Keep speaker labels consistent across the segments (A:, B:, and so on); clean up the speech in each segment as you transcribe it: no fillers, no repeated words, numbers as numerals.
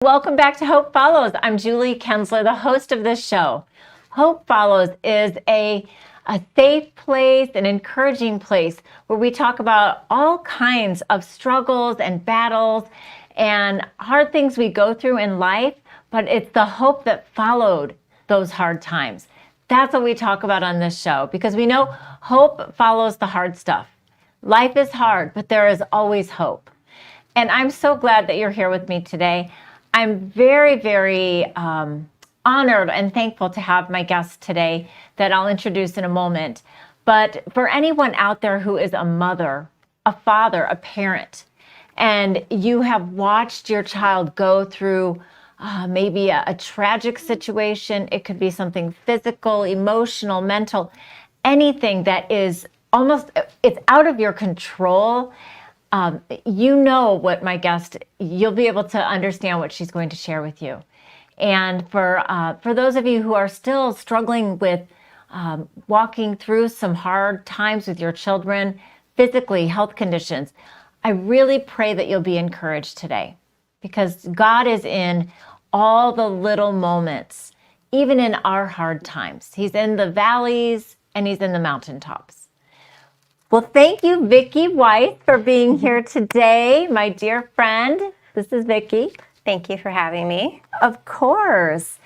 A: Welcome back to Hope Follows. I'm Julie Kenzler, the host of this show. Hope Follows is a safe place, an encouraging place where we talk about all kinds of struggles and battles and hard things we go through in life, but it's the hope that followed those hard times. That's what we talk about on this show because we know hope follows the hard stuff. Life is hard, but there is always hope. And I'm so glad that you're here with me today. I'm very, very honored and thankful to have my guest today that I'll introduce in a moment. But for anyone out there who is a mother, a father, a parent, and you have watched your child go through maybe a tragic situation, it could be something physical, emotional, mental, anything that is it's out of your control. You know what my guest, you'll be able to understand what she's going to share with you. And for those of you who are still struggling with walking through some hard times with your children, physically, health conditions, I really pray that you'll be encouraged today because God is in all the little moments, even in our hard times. He's in the valleys and he's in the mountaintops. Well, thank you, Vicki Weis, for being here today, my dear friend. This is Vicki.
B: Thank you for having me.
A: Of course.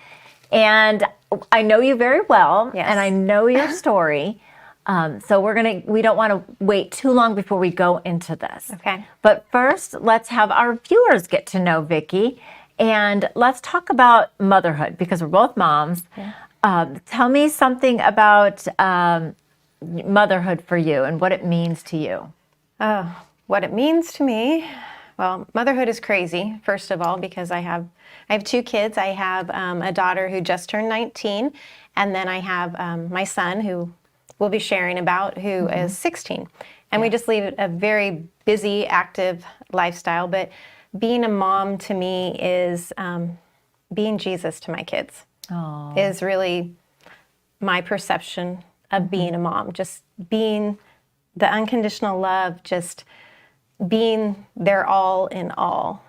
A: And I know you very well,
B: yes.
A: And I know your story. So we don't want to wait too long before we go into this.
B: Okay.
A: But first, let's have our viewers get to know Vicki, and let's talk about motherhood because we're both moms. Yeah. Tell me something about motherhood for you and what it means to you.
B: What it means to me, well, motherhood is crazy, first of all, because I have two kids. I have a daughter who just turned 19, and then I have my son who we'll be sharing about who is 16. And we just lead a very busy, active lifestyle. But being a mom to me is being Jesus to my kids.
A: Oh.
B: Is really my perception of being a mom, just being the unconditional love, just being their all in all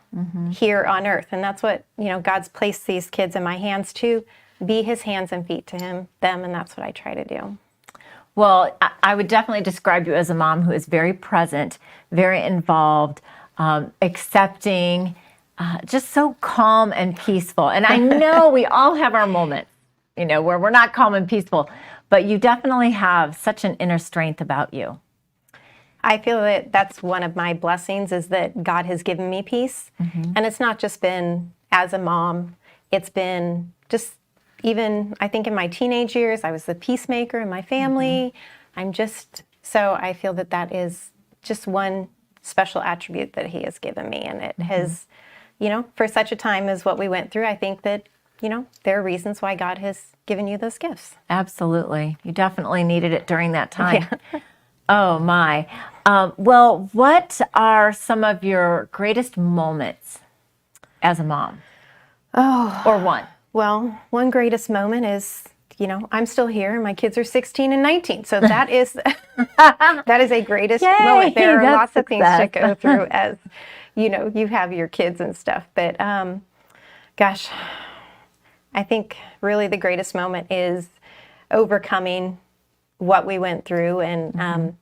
B: here on earth. And that's what, God's placed these kids in my hands to be his hands and feet to them. And that's what I try to do.
A: Well, I would definitely describe you as a mom who is very present, very involved, accepting, just so calm and peaceful. And I know we all have our moments, where we're not calm and peaceful. But you definitely have such an inner strength about you.
B: I feel that that's one of my blessings is that God has given me peace. And it's not just been as a mom. It's been just even, I think in my teenage years, I was the peacemaker in my family. So I feel that that is just one special attribute that he has given me. And it has, for such a time as what we went through, I think that there are reasons why God has given you those gifts.
A: Absolutely. You definitely needed it during that time. Yeah. Oh, my. Well, what are some of your greatest moments as a mom? Or one?
B: Well, one greatest moment is, I'm still here and my kids are 16 and 19. So that is that is a greatest moment. There are lots of things to go through as, you have your kids and stuff. But, gosh, I think really the greatest moment is overcoming what we went through and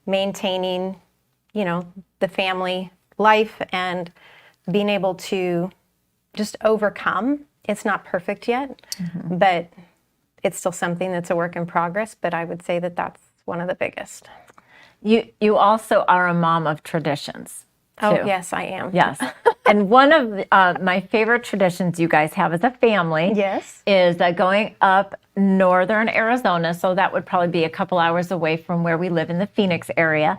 B: maintaining, the family life and being able to just overcome. It's not perfect yet, but it's still something that's a work in progress. But I would say that that's one of the biggest.
A: You also are a mom of traditions.
B: Oh, yes, I am.
A: Yes. And one of my favorite traditions you guys have as a family is going up northern Arizona. So that would probably be a couple hours away from where we live in the Phoenix area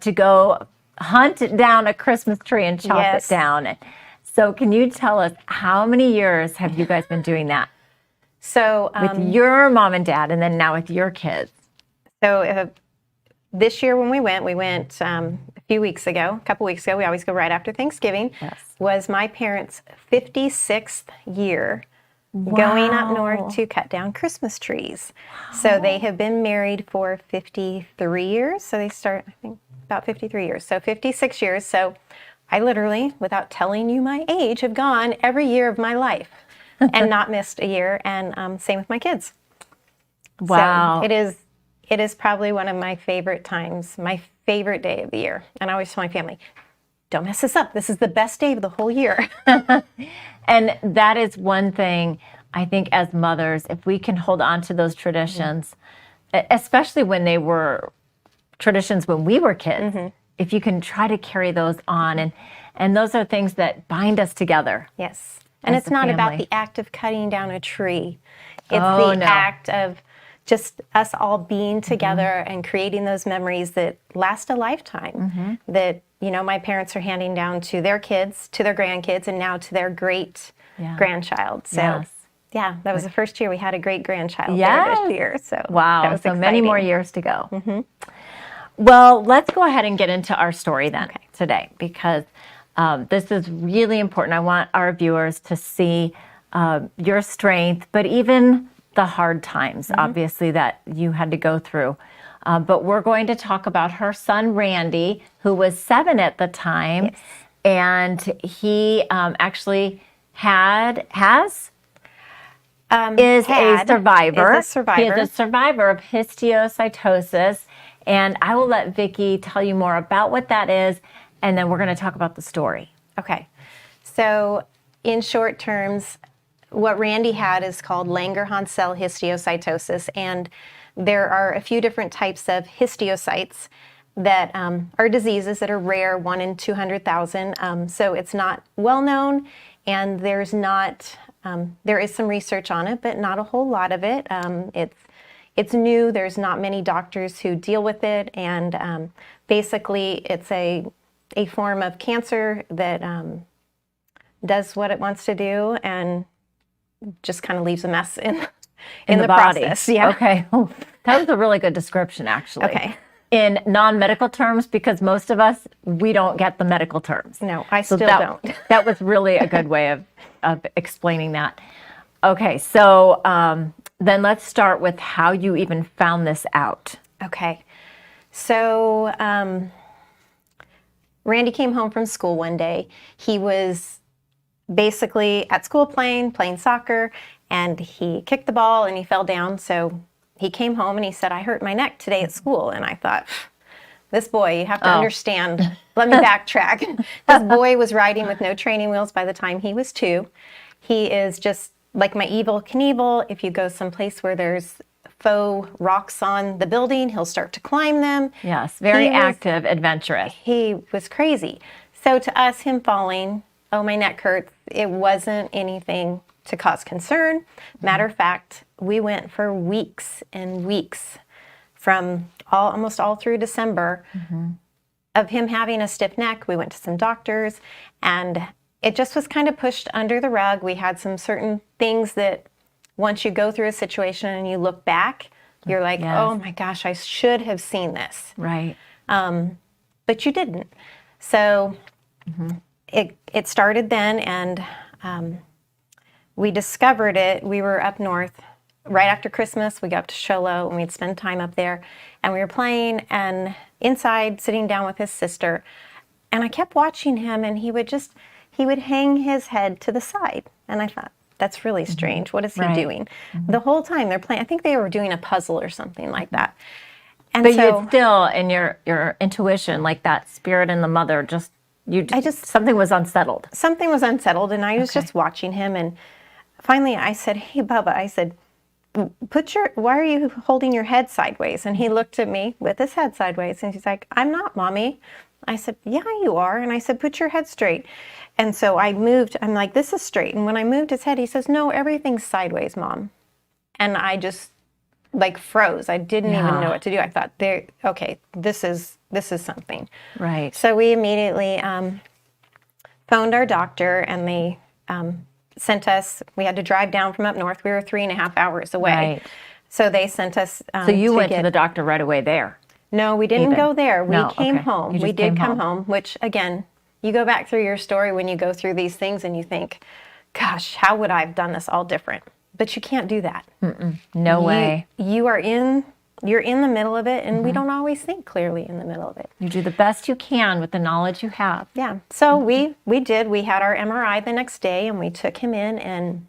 A: to go hunt down a Christmas tree and chop it down. So can you tell us how many years have you guys been doing that?
B: So
A: with your mom and dad and then now with your kids?
B: So this year when we went a couple weeks ago, we always go right after Thanksgiving, was my parents' 56th year going up north to cut down Christmas trees. So they have been married for 53 years. So they start, I think, about 53 years. So 56 years. So I literally, without telling you my age, have gone every year of my life and not missed a year. And same with my kids.
A: Wow.
B: So it is probably one of my favorite times, my favorite day of the year. And I always tell my family, don't mess this up. This is the best day of the whole year.
A: And that is one thing I think as mothers, if we can hold on to those traditions, especially when they were traditions when we were kids, if you can try to carry those on, and those are things that bind us together.
B: Yes. And it's not about the act of cutting down a tree. It's the act of just us all being together and creating those memories that last a lifetime, that, you know, my parents are handing down to their kids, to their grandkids, and now to their great grandchild. So yeah, that was the first year we had a great grandchild there this year. So
A: wow,
B: that was
A: so
B: exciting.
A: many more years to go. Well, let's go ahead and get into our story then today, because this is really important. I want our viewers to see your strength, but even the hard times, obviously, that you had to go through. But we're going to talk about her son, Randy, who was 7 at the time. And he actually is a survivor. He is a survivor of histiocytosis. And I will let Vicki tell you more about what that is, and then we're going to talk about the story.
B: Okay. So in short terms, what Randy had is called Langerhan cell histiocytosis, and there are a few different types of histiocytes that are diseases that are rare, 1 in 200,000. So it's not well known, and there is some research on it, but not a whole lot of it. It's new. There's not many doctors who deal with it, and basically it's a form of cancer that does what it wants to do and just kind of leaves a mess in the body. Process. Yeah.
A: Okay. That was a really good description, actually.
B: Okay.
A: In non-medical terms, because most of us, we don't get the medical terms.
B: No, I still don't.
A: That was really a good way of explaining that. Okay, so then let's start with how you even found this out.
B: Okay. So Randy came home from school one day. He was basically at school playing soccer, and he kicked the ball and he fell down. So he came home and he said, I hurt my neck today at school. And I thought, this boy, you have to understand. Let me backtrack. This boy was riding with no training wheels by the time he was 2. He is just like my Evel Knievel. If you go someplace where there's faux rocks on the building, he'll start to climb them.
A: Yes, very active, adventurous.
B: He was crazy. So to us, him falling, oh, my neck hurts, it wasn't anything to cause concern. Matter of fact, we went for weeks and weeks from almost all through December of him having a stiff neck. We went to some doctors, and it just was kind of pushed under the rug. We had some certain things that once you go through a situation and you look back, you're like, oh my gosh, I should have seen this.
A: Right.
B: But you didn't. So it started then, and we discovered it. We were up north right after Christmas. We got up to Sholo, and we'd spend time up there. And we were playing, and inside, sitting down with his sister. And I kept watching him, and he would hang his head to the side. And I thought, that's really strange. What is he doing? The whole time they're playing, I think they were doing a puzzle or something like that. And
A: but so, you still, in your intuition, like that spirit in the mother, something was unsettled.
B: Something was unsettled, and I was just watching him. And finally I said, hey, Bubba, I said, why are you holding your head sideways? And he looked at me with his head sideways, and he's like, I'm not, Mommy. I said, yeah, you are. And I said, put your head straight. And so I moved, I'm like, this is straight. And when I moved his head, he says, no, everything's sideways, Mom. And I just like froze. I didn't even know what to do. I thought, okay, this is something.
A: Right.
B: So we immediately phoned our doctor, and they sent us, we had to drive down from up north. We were 3.5 hours away. Right. So they sent us
A: so you went to the doctor right away there?
B: No, we didn't go there. We came home. We did come home, which again, you go back through your story when you go through these things and you think, gosh, how would I have done this all different? But you can't do that.
A: No way.
B: You are in you're in the middle of it, and we don't always think clearly in the middle of it.
A: You do the best you can with the knowledge you have.
B: Yeah. So we did. We had our MRI the next day, and we took him in, and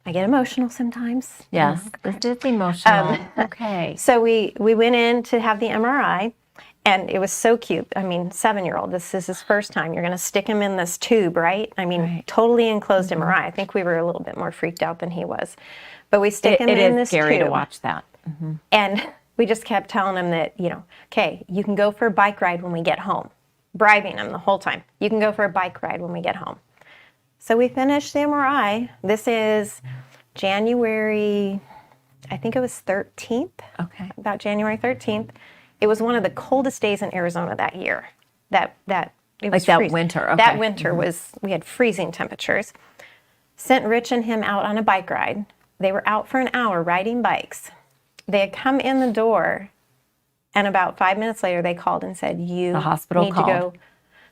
B: I get emotional sometimes.
A: Yes, this is emotional. Okay.
B: So we went in to have the MRI, and it was so cute. I mean, 7-year-old, this is his first time. You're going to stick him in this tube, right? I mean, totally enclosed MRI. I think we were a little bit more freaked out than he was. But we stick him in this tube.
A: It is scary to watch that.
B: And we just kept telling him that, okay, you can go for a bike ride when we get home. Bribing him the whole time. You can go for a bike ride when we get home. So we finished the MRI. This is January, I think it was 13th.
A: Okay.
B: About January 13th. It was one of the coldest days in Arizona that year. It was
A: like that
B: freezing.
A: winter. Okay.
B: That winter we had freezing temperatures. Sent Rich and him out on a bike ride. They were out for an hour riding bikes. They had come in the door, and about 5 minutes later, they called and said,
A: the hospital
B: need
A: called.
B: to go.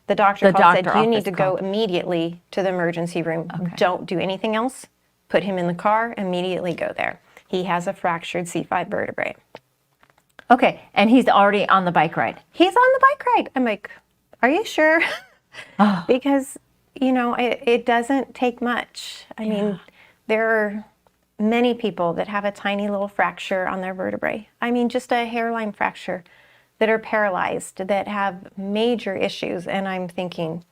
B: The doctor called and said, you need to go
A: called.
B: immediately to the emergency room. Okay. Don't do anything else. Put him in the car, immediately go there. He has a fractured C5 vertebrae.
A: Okay, and he's already on the bike ride.
B: He's on the bike ride. I'm like, are you sure? Because, it doesn't take much. I mean, there are many people that have a tiny little fracture on their vertebrae. I mean, just a hairline fracture, that are paralyzed, that have major issues. And I'm thinking,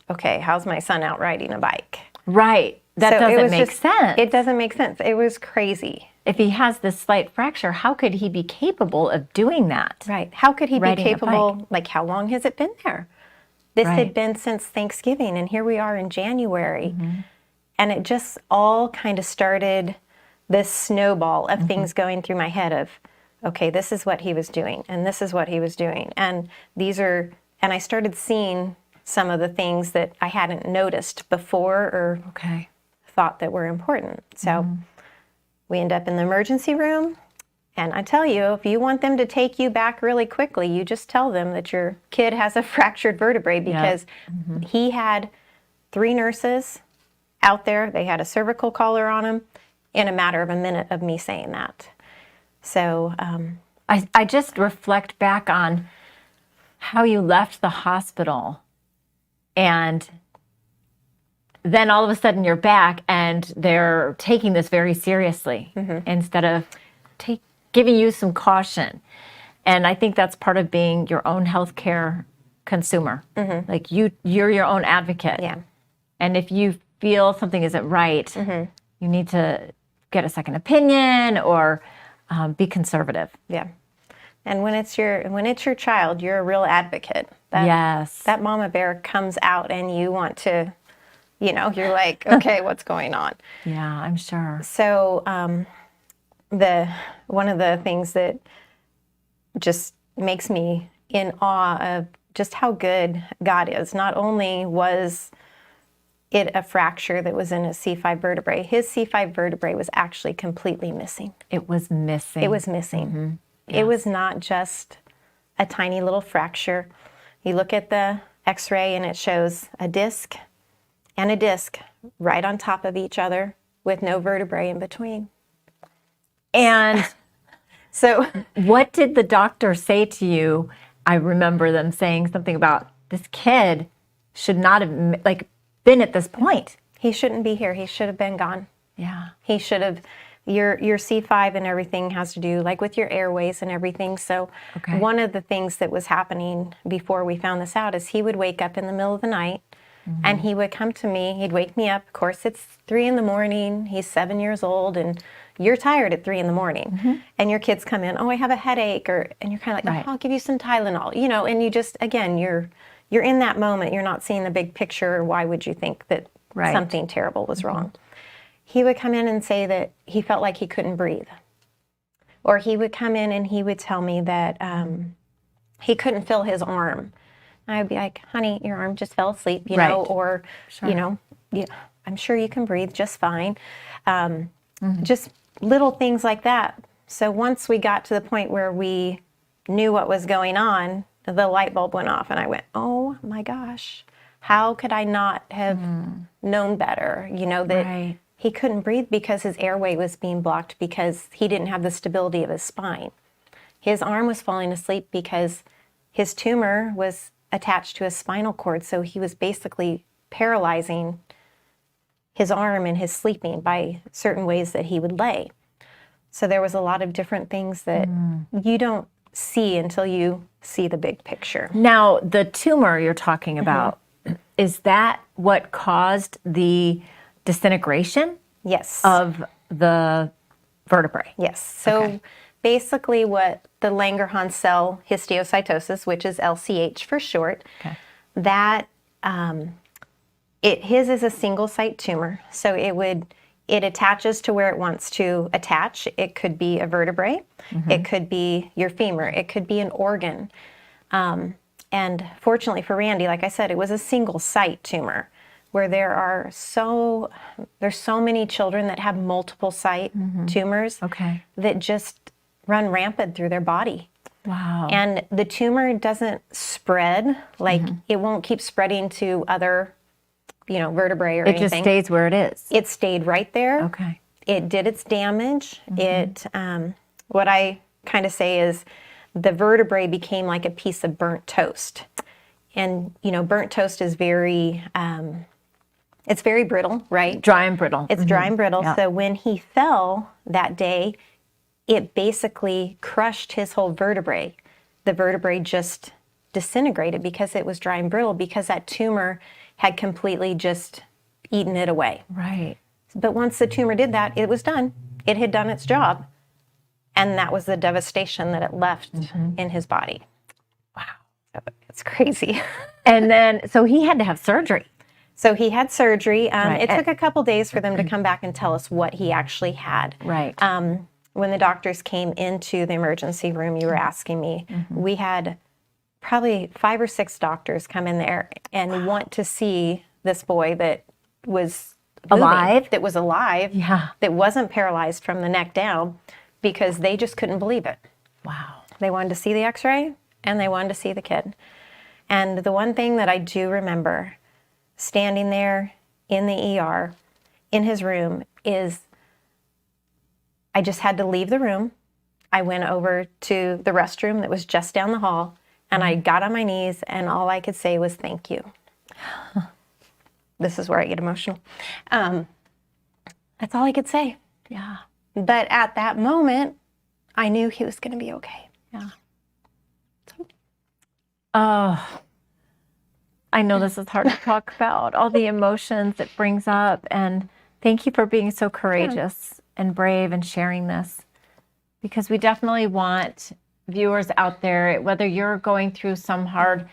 B: okay, how's my son out riding a bike?
A: Right. That doesn't make sense.
B: It doesn't make sense. It was crazy.
A: If he has this slight fracture, how could he be capable of doing that?
B: Right. How could he be
A: Riding a
B: capable? Like, how long has it been there? This had been since Thanksgiving, and here we are in January. And it just all kind of started this snowball of things going through my head of, okay, this is what he was doing, and this is what he was doing. And and I started seeing some of the things that I hadn't noticed before or thought that were important. So we end up in the emergency room. And I tell you, if you want them to take you back really quickly, you just tell them that your kid has a fractured vertebrae, because he had 3 nurses out there. They had a cervical collar on him in a matter of a minute of me saying that. So
A: I just reflect back on how you left the hospital, and then all of a sudden you're back and they're taking this very seriously instead of giving you some caution. And I think that's part of being your own healthcare consumer. Like you're your own advocate.
B: Yeah.
A: And if you feel something isn't right, you need to get a second opinion or be conservative.
B: Yeah. And when it's your child, you're a real advocate. That mama bear comes out, and you want to, you're like, okay, what's going on?
A: Yeah, I'm sure.
B: So one of the things that just makes me in awe of just how good God is, not only was it a fracture that was in his C5 vertebrae, his C5 vertebrae was actually completely missing.
A: It was missing.
B: It was missing. It was not just a tiny little fracture. You look at the x-ray and it shows a disc and a disc right on top of each other with no vertebrae in between.
A: And
B: so
A: what did the doctor say to you? I remember them saying something about this kid should not have been at this point.
B: He shouldn't be here. He should have been gone.
A: Yeah.
B: He should have. Your C5 and everything has to do with your airways and everything. So one of the things that was happening before we found this out is he would wake up in the middle of the night and he would come to me. He'd wake me up. Of course, it's 3 a.m. He's 7 years old, and you're tired at 3 a.m. And your kids come in, oh, I have a headache, and you're kind of like, oh, I'll give you some Tylenol, and you just, again, you're in that moment. You're not seeing the big picture. Why would you think that something terrible was wrong? He would come in and say that he felt like he couldn't breathe. Or he would come in and he would tell me that he couldn't feel his arm. And I'd be like, honey, your arm just fell asleep, know, or, I'm sure you can breathe just fine. Just little things like that. So once we got to the point where we knew what was going on, the light bulb went off and I went, oh my gosh, how could I not have known better? That he couldn't breathe because his airway was being blocked because he didn't have the stability of his spine. His arm was falling asleep because his tumor was attached to his spinal cord, so he was basically paralyzing his arm in his sleeping by certain ways that he would lay. So there was a lot of different things that you don't see until you see the big picture.
A: Now, the tumor you're talking about, is that what caused the disintegration?
B: Yes.
A: Of the vertebrae?
B: Yes. So basically what the Langerhan cell histiocytosis, which is LCH for short, that his is a single site tumor. So it attaches to where it wants to attach. It could be a vertebrae. It could be your femur. It could be an organ. And fortunately for Randy, like I said, it was a single site tumor where there's so many children that have multiple site tumors that just run rampant through their body.
A: Wow.
B: And the tumor doesn't spread, like it won't keep spreading to other vertebrae or anything.
A: It just stays where it is.
B: It stayed right there.
A: Okay.
B: It did its damage. It, what I kind of say is the vertebrae became like a piece of burnt toast. And, burnt toast is very, it's very brittle, right?
A: Dry and brittle.
B: It's dry and brittle.
A: Yeah.
B: So when he fell that day, it basically crushed his whole vertebrae. The vertebrae just disintegrated because it was dry and brittle, because that tumor had completely just eaten it away.
A: Right.
B: But once the tumor did that, it was done. It had done its job. And that was the devastation that it left in his body. Wow. So it's crazy. And then,
A: So he had to have surgery.
B: so he had surgery. It took a couple days for them to come back and tell us what he actually had.
A: Right.
B: When the doctors came into the emergency room, you were asking me, we had probably 5 or 6 doctors come in there and want to see this boy that was moving,
A: Alive?
B: that was alive,
A: Yeah.
B: that wasn't paralyzed from the neck down, because they just couldn't believe it.
A: Wow.
B: They wanted to see the x-ray and they wanted to see the kid. And the one thing that I do remember standing there in the ER in his room is I just had to leave the room. I went over to the restroom that was just down the hall, and I got on my knees, and all I could say was thank you. This is where I get emotional. That's all I could say.
A: Yeah.
B: But at that moment, I knew he was going to be okay.
A: Yeah. Oh, I know this is hard to talk about, all the emotions it brings up. And thank you for being so courageous and brave and sharing this, because we definitely want viewers out there, whether you're going through some hard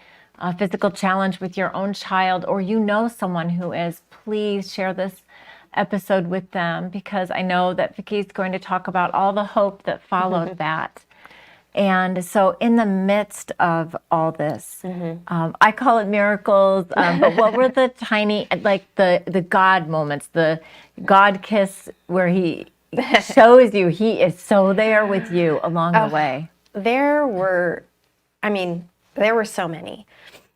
A: physical challenge with your own child, or someone who is, please share this episode with them, because I know that Vicki's going to talk about all the hope that followed that. And so in the midst of all this, I call it miracles, but what were the tiny, like the God moments, the God kiss where he shows you he is so there with you along the way?
B: There were so many.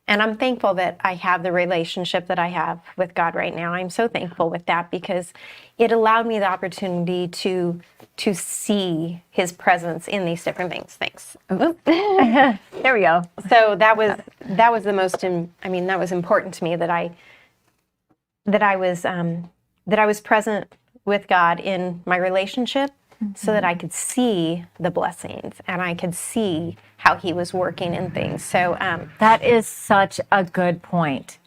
B: And I'm thankful that I have the relationship that I have with God right now. I'm so thankful with that, because it allowed me the opportunity to see his presence in these different things. Thanks.
A: There we go.
B: So that was the most, that was important to me, that I was present with God in my relationship, so that I could see the blessings and I could see how he was working in things. So
A: that is such a good point.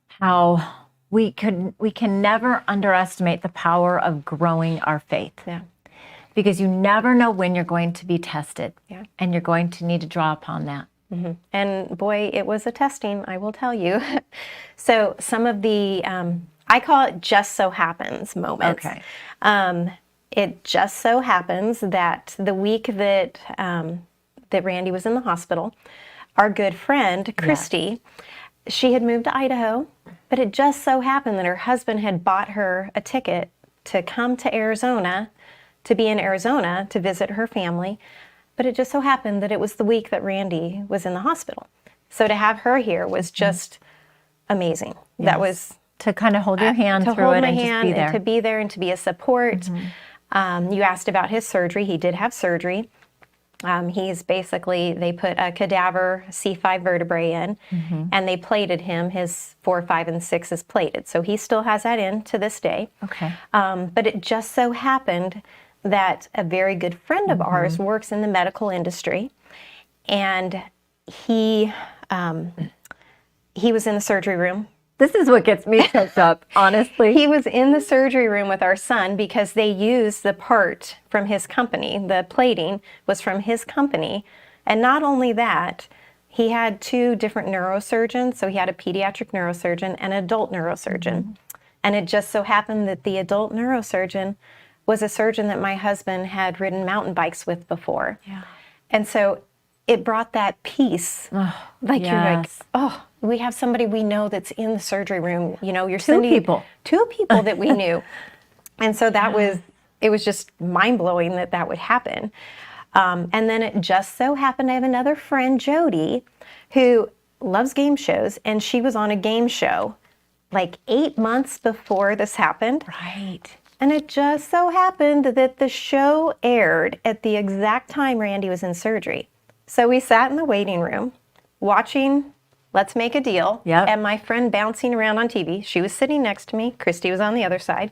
A: How we can never underestimate the power of growing our faith.
B: Yeah.
A: Because you never know when you're going to be tested.
B: Yeah.
A: And you're going to need to draw upon that.
B: Mm-hmm. And boy, it was a testing, I will tell you. So some of the, I call it just so happens moments.
A: Okay.
B: It just so happens that the week that that Randy was in the hospital, our good friend, Christy, she had moved to Idaho, but it just so happened that her husband had bought her a ticket to come to Arizona, to be in Arizona to visit her family. But it just so happened that it was the week that Randy was in the hospital. So to have her here was just amazing.
A: Yes.
B: That was
A: to kind of hold your hand
B: to
A: through
B: hold
A: it
B: my
A: and
B: hand
A: just be there.
B: and to be there and to be a support. You asked about his surgery. He did have surgery. He's basically, they put a cadaver C5 vertebrae in, and they plated him. His 4, 5, and 6 is plated. So he still has that in to this day.
A: Okay.
B: But it just so happened that a very good friend of ours works in the medical industry, and he was in the surgery room.
A: This is what gets me choked up, honestly.
B: He was in the surgery room with our son because they used the part from his company. The plating was from his company. And not only that, he had 2 different neurosurgeons. So he had a pediatric neurosurgeon and an adult neurosurgeon. And it just so happened that the adult neurosurgeon was a surgeon that my husband had ridden mountain bikes with before.
A: Yeah.
B: And so it brought that peace. You're like, oh, we have somebody we know that's in the surgery room. You know, you're sending 2 people that we knew. And so that it was just mind-blowing that would happen. And then it just so happened I have another friend, Jody, who loves game shows, and she was on a game show like 8 months before this happened.
A: Right.
B: And it just so happened that the show aired at the exact time Randy was in surgery. So we sat in the waiting room watching Let's Make a Deal, and my friend bouncing around on TV. She was sitting next to me. Christy was on the other side.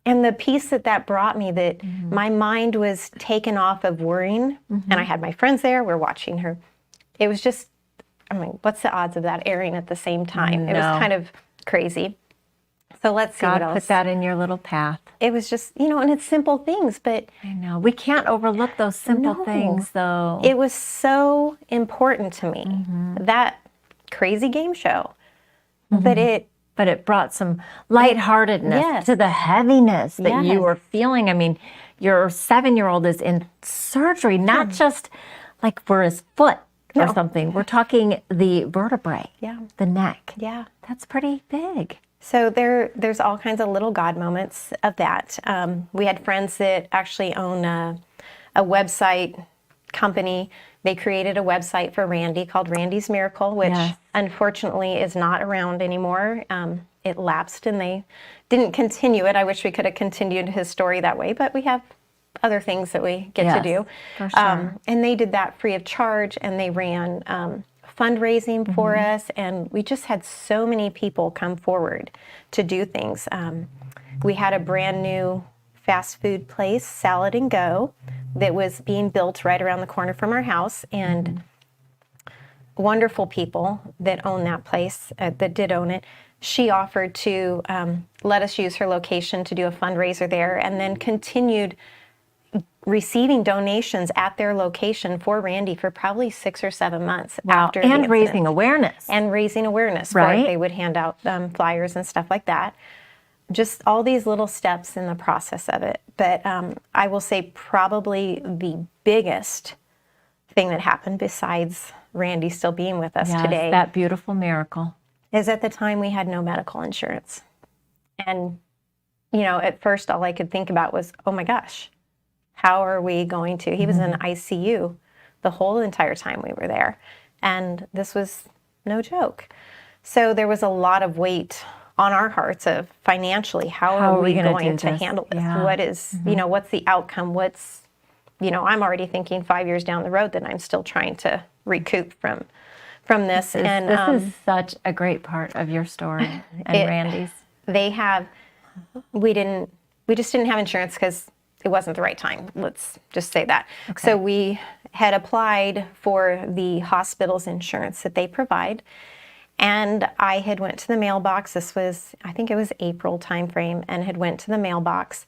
B: And the peace that brought me, that my mind was taken off of worrying, and I had my friends there. We're watching her. It was just, I mean, what's the odds of that airing at the same time? It was kind of crazy. So let's see what else.
A: God put that in your little path.
B: It was just, and it's simple things, but
A: I know. We can't overlook those simple things, though.
B: It was so important to me, that crazy game show. But
A: it brought some lightheartedness to the heaviness that you were feeling. I mean, your 7-year-old is in surgery, not just like for his foot or something. We're talking the vertebrae, the neck. Yeah. That's pretty big.
B: So there's all kinds of little God moments of that. We had friends that actually own a website company. They created a website for Randy called Randy's Miracle, which unfortunately is not around anymore. It lapsed and they didn't continue it. I wish we could have continued his story that way, but we have other things that we get to do.
A: For sure.
B: And they did that free of charge, and they ran fundraising for us, and we just had so many people come forward to do things. We had a brand new fast food place, Salad and Go, that was being built right around the corner from our house, and wonderful people that own that place, that did own it. She offered to let us use her location to do a fundraiser there, and then continued receiving donations at their location for Randy for probably 6 or 7 months after the incident.
A: raising awareness.
B: And raising awareness.
A: Right.
B: They would hand out flyers and stuff like that. Just all these little steps in the process of it. But I will say probably the biggest thing that happened, besides Randy still being with us today,
A: that beautiful miracle,
B: is at the time we had no medical insurance. And, at first all I could think about was, oh my gosh, how are we going to? He was in ICU the whole entire time we were there. And this was no joke. So there was a lot of weight on our hearts of financially, how are we going to handle this? Yeah. What is, what's the outcome? What's, I'm already thinking 5 years down the road that I'm still trying to recoup from this.
A: This is such a great part of your story and Randy's.
B: We just didn't have insurance because it wasn't the right time. Let's just say that. Okay. So we had applied for the hospital's insurance that they provide. And I had went to the mailbox. This was, I think it was April timeframe, and had went to the mailbox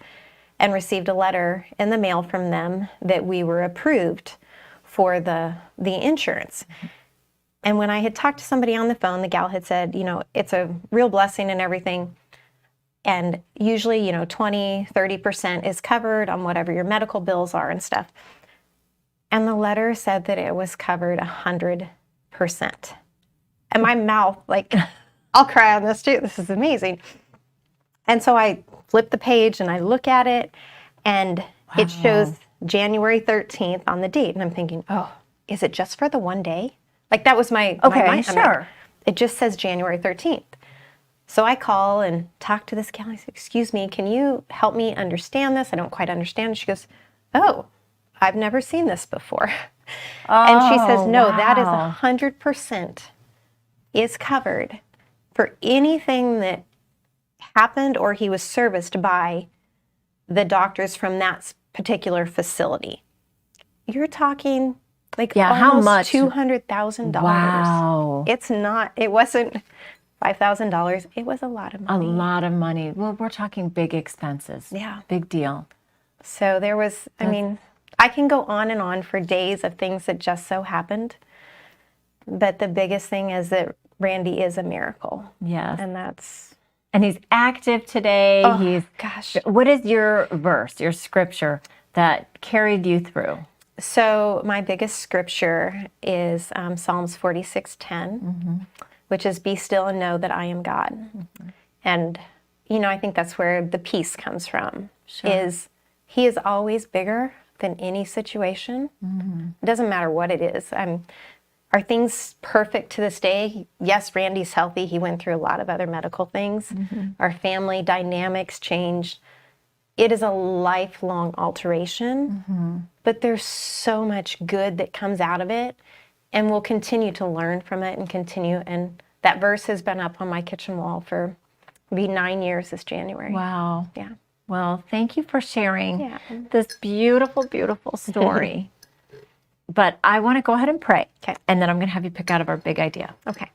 B: and received a letter in the mail from them that we were approved for the insurance. And when I had talked to somebody on the phone, the gal had said, it's a real blessing and everything. And usually, 20, 30% is covered on whatever your medical bills are and stuff. And the letter said that it was covered 100%. And my mouth, I'll cry on this too. This is amazing. And so I flip the page and I look at it, and it shows January 13th on the date. And I'm thinking, oh, is it just for the one day? That was my mindset.
A: Sure.
B: It just says January 13th. So I call and talk to this gal. I say, excuse me, can you help me understand this? I don't quite understand. She goes, oh, I've never seen this before. And she says, no, that is 100% is covered for anything that happened or he was serviced by the doctors from that particular facility. You're talking like
A: how much?
B: $200,000.
A: Wow.
B: It wasn't $5,000. It was a lot of money.
A: A lot of money. Well, we're talking big expenses.
B: Yeah.
A: Big deal.
B: So there was, I mean, I can go on and on for days of things that just so happened. But the biggest thing is that Randy is a miracle.
A: Yes.
B: And
A: he's active today.
B: Oh, gosh.
A: What is your verse, your scripture that carried you through?
B: So my biggest scripture is Psalms 46:10, which is, be still and know that I am God. And, you know, I think that's where the peace comes from, is he is always bigger than any situation. It doesn't matter what it is. Are things perfect to this day? Yes, Randy's healthy. He went through a lot of other medical things. Our family dynamics changed. It is a lifelong alteration, but there's so much good that comes out of it, and we'll continue to learn from it and continue. And that verse has been up on my kitchen wall for maybe 9 years this January.
A: Wow.
B: Yeah.
A: Well, thank you for sharing this beautiful, beautiful story. But I want to go ahead and pray.
B: Okay.
A: And then I'm going to have you pick out of our big idea.
B: Okay.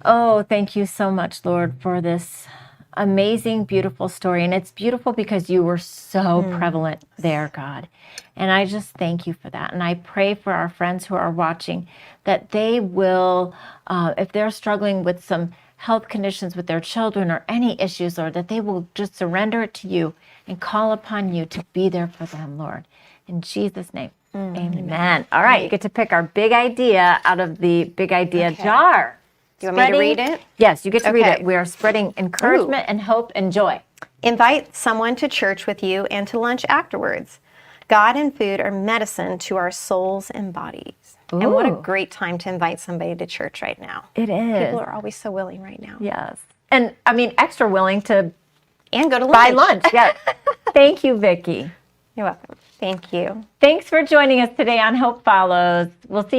A: Oh, thank you so much, Lord, for this amazing, beautiful story. And it's beautiful because you were so prevalent there, God. And I just thank you for that. And I pray for our friends who are watching that they will, if they're struggling with some health conditions with their children or any issues, Lord, that they will just surrender it to you and call upon you to be there for them, Lord. In Jesus' name, amen. All right, you get to pick our big idea out of the big idea jar.
B: Do you want me to read it?
A: Yes, you get to read it. We are spreading encouragement and hope and joy.
B: Invite someone to church with you and to lunch afterwards. God and food are medicine to our souls and bodies.
A: Ooh.
B: And what a great time to invite somebody to church right now.
A: It is.
B: People are always so willing right now.
A: Yes. And I mean, extra willing to
B: and go to lunch.
A: Buy lunch. Yes. Thank you, Vicki.
B: You're welcome. Thank you.
A: Thanks for joining us today on Hope Follows. We'll see